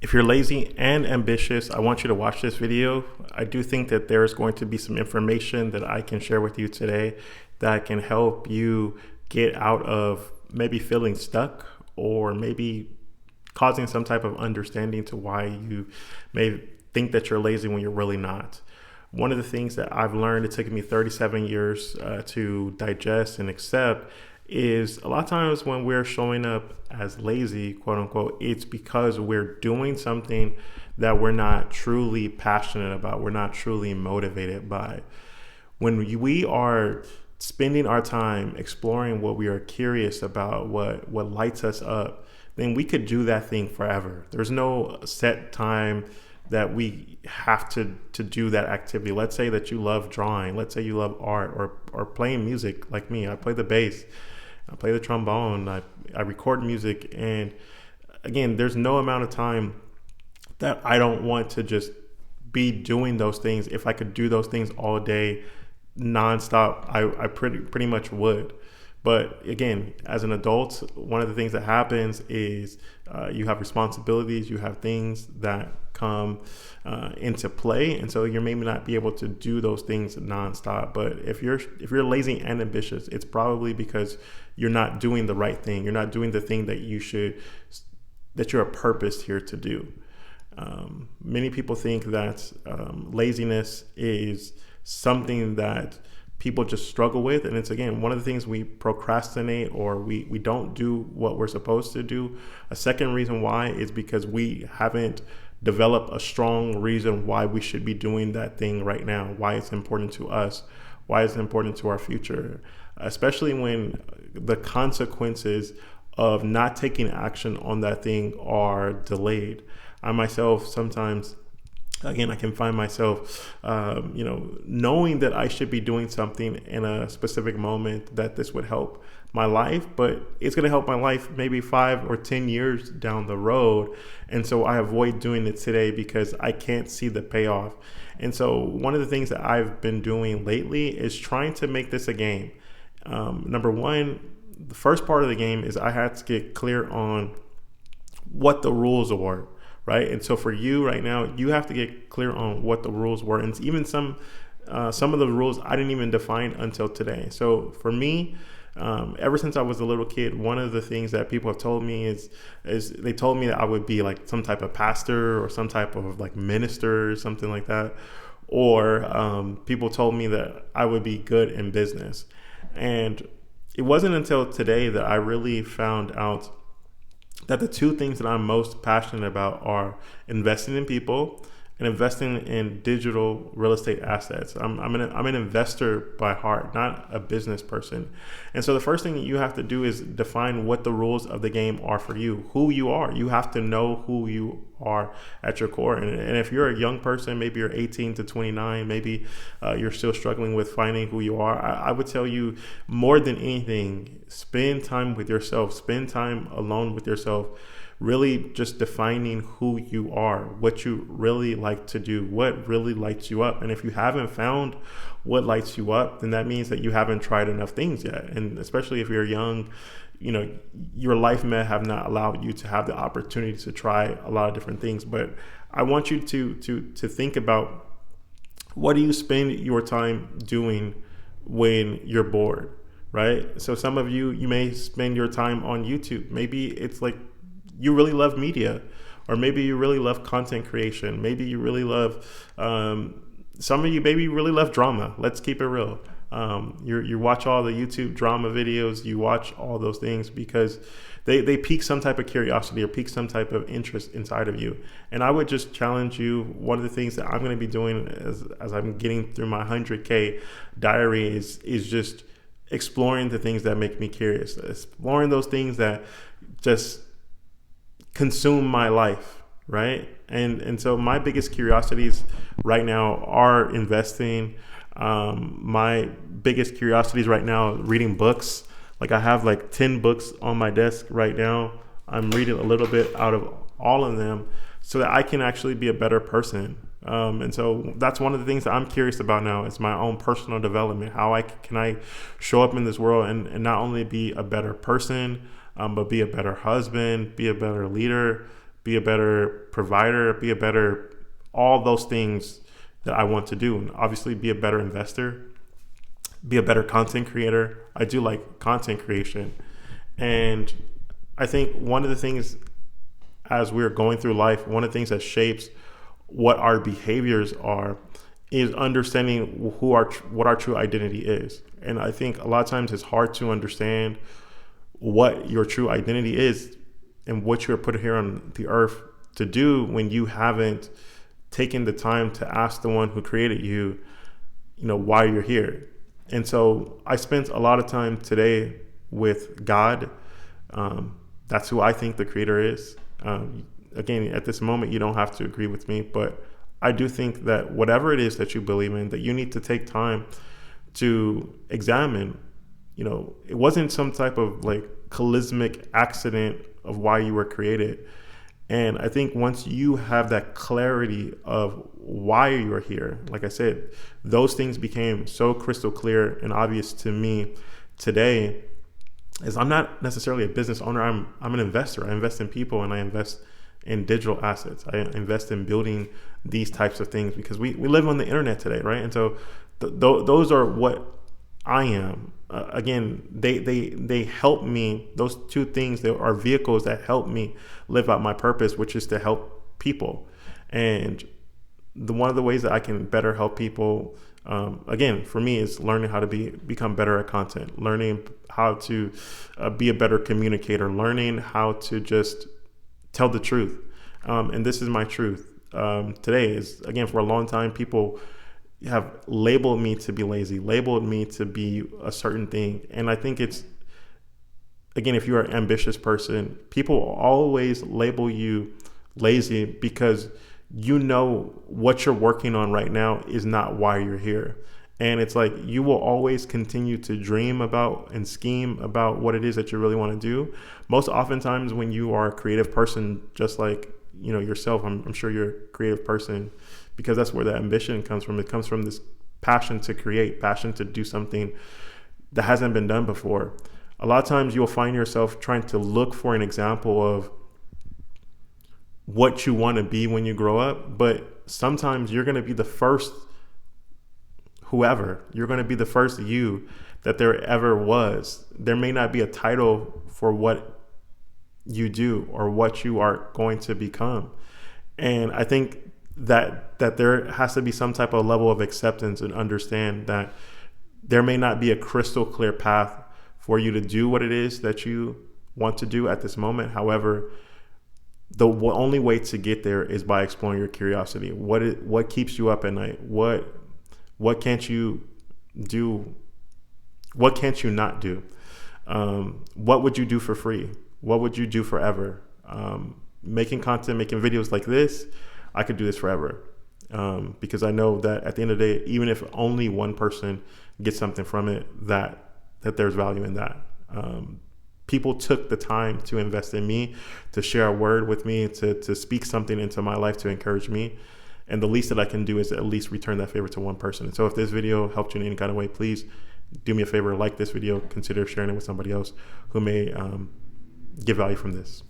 If you're lazy and ambitious, I want you to watch this video. I do think that there's going to be some information that I can share with you today that can help you get out of maybe feeling stuck or maybe causing some type of understanding to why you may think that you're lazy when you're really not. One of the things that I've learned, it took me 37 years to digest and accept, is a lot of times when we're showing up as lazy, quote unquote, it's because we're doing something that we're not truly passionate about, we're not truly motivated by. When we are spending our time exploring what we are curious about, what lights us up, then we could do that thing forever. There's no set time that we have to do that activity. Let's say that you love drawing. Let's say you love art or playing music like me. I play the bass. I play the trombone. I record music. And again, there's no amount of time that I don't want to just be doing those things. If I could do those things all day, nonstop, I pretty much would. But again, as an adult, one of the things that happens is you have responsibilities, you have things that come into play, and so you maybe not be able to do those things nonstop. But if you're lazy and ambitious, it's probably because you're not doing the right thing. You're not doing the thing that you're a purpose here to do. Many people think that laziness is something that people just struggle with, and it's again one of the things we procrastinate or we don't do what we're supposed to do. A second reason why is because we haven't developed a strong reason why we should be doing that thing right now, why it's important to us, why it's important to our future, especially when the consequences of not taking action on that thing are delayed. I myself sometimes, again, I can find myself, knowing that I should be doing something in a specific moment that this would help my life, but it's going to help my life maybe 5 or 10 years down the road. And so I avoid doing it today because I can't see the payoff. And so one of the things that I've been doing lately is trying to make this a game. Number one, the first part of the game is I had to get clear on what the rules were. Right. And so for you right now, you have to get clear on what the rules were. And even some of the rules I didn't even define until today. So for me, ever since I was a little kid, one of the things that people have told me is they told me that I would be like some type of pastor or some type of like minister or something like that. Or people told me that I would be good in business. And it wasn't until today that I really found out that the two things that I'm most passionate about are investing in people and investing in digital real estate assets. I'm an investor by heart, not a business person. And so the first thing you have to do is define what the rules of the game are for you, who you are. You have to know who you are at your core. And if you're a young person, maybe you're 18 to 29, maybe you're still struggling with finding who you are, I would tell you more than anything, spend time with yourself, spend time alone with yourself. Really just defining who you are, what you really like to do, what really lights you up. And if you haven't found what lights you up, then that means that you haven't tried enough things yet. And especially if you're young, your life may have not allowed you to have the opportunity to try a lot of different things. But I want you to think about, what do you spend your time doing when you're bored, right? So some of you may spend your time on YouTube. Maybe it's like you really love media, or maybe you really love content creation. Maybe you really love, some of you maybe really love drama. Let's keep it real. You watch all the YouTube drama videos, you watch all those things because they pique some type of curiosity or pique some type of interest inside of you. And I would just challenge you, one of the things that I'm going to be doing as I'm getting through my 100K diary is just exploring the things that make me curious, exploring those things that just consume my life, right? And so my biggest curiosities right now are investing. My biggest curiosities right now, reading books. Like I have like 10 books on my desk right now. I'm reading a little bit out of all of them so that I can actually be a better person. And so that's one of the things that I'm curious about now is my own personal development. How can I show up in this world and not only be a better person, but be a better husband, be a better leader, be a better provider, be a better, all those things that I want to do. And obviously be a better investor, be a better content creator. I do like content creation. And I think one of the things as we're going through life, one of the things that shapes what our behaviors are is understanding what our true identity is. And I think a lot of times it's hard to understand what your true identity is and what you're put here on the earth to do when you haven't taken the time to ask the one who created you, why you're here. And so I spent a lot of time today with God. That's who I think the creator is. Again, at this moment, you don't have to agree with me, but I do think that whatever it is that you believe in, that you need to take time to examine. It wasn't some type of like cataclysmic accident of why you were created. And I think once you have that clarity of why you're here, like I said, those things became so crystal clear and obvious to me today. Is I'm not necessarily a business owner. I'm an investor. I invest in people and I invest in digital assets. I invest in building these types of things because we live on the internet today, right? And so those are what I am. Again, they help me. Those two things, they are vehicles that help me live out my purpose, which is to help people. And one of the ways that I can better help people, again, for me, is learning how to become better at content, learning how to be a better communicator, learning how to just tell the truth. And this is my truth. Today is, again, for a long time, people have labeled me to be lazy, labeled me to be a certain thing. And I think it's, again, if you're an ambitious person, people always label you lazy because what you're working on right now is not why you're here. And it's like you will always continue to dream about and scheme about what it is that you really want to do. Most oftentimes when you are a creative person, just like yourself, I'm sure you're a creative person because that's where that ambition comes from. It comes from this passion to create, passion to do something that hasn't been done before. A lot of times you'll find yourself trying to look for an example of what you want to be when you grow up, but sometimes you're going to be the first whoever. You're going to be the first you that there ever was. There may not be a title for what you do or what you are going to become. And I think that there has to be some type of level of acceptance and understand that there may not be a crystal clear path for you to do what it is that you want to do at this moment. However, the only way to get there is by exploring your curiosity. What keeps you up at night? What can't you do? What can't you not do? What would you do for free? What would you do forever? Making content, making videos like this, I could do this forever. Because I know that at the end of the day, even if only one person gets something from it, that there's value in that. People took the time to invest in me, to share a word with me, to speak something into my life, to encourage me. And the least that I can do is at least return that favor to one person. And so if this video helped you in any kind of way, please do me a favor, like this video, consider sharing it with somebody else who may get value from this.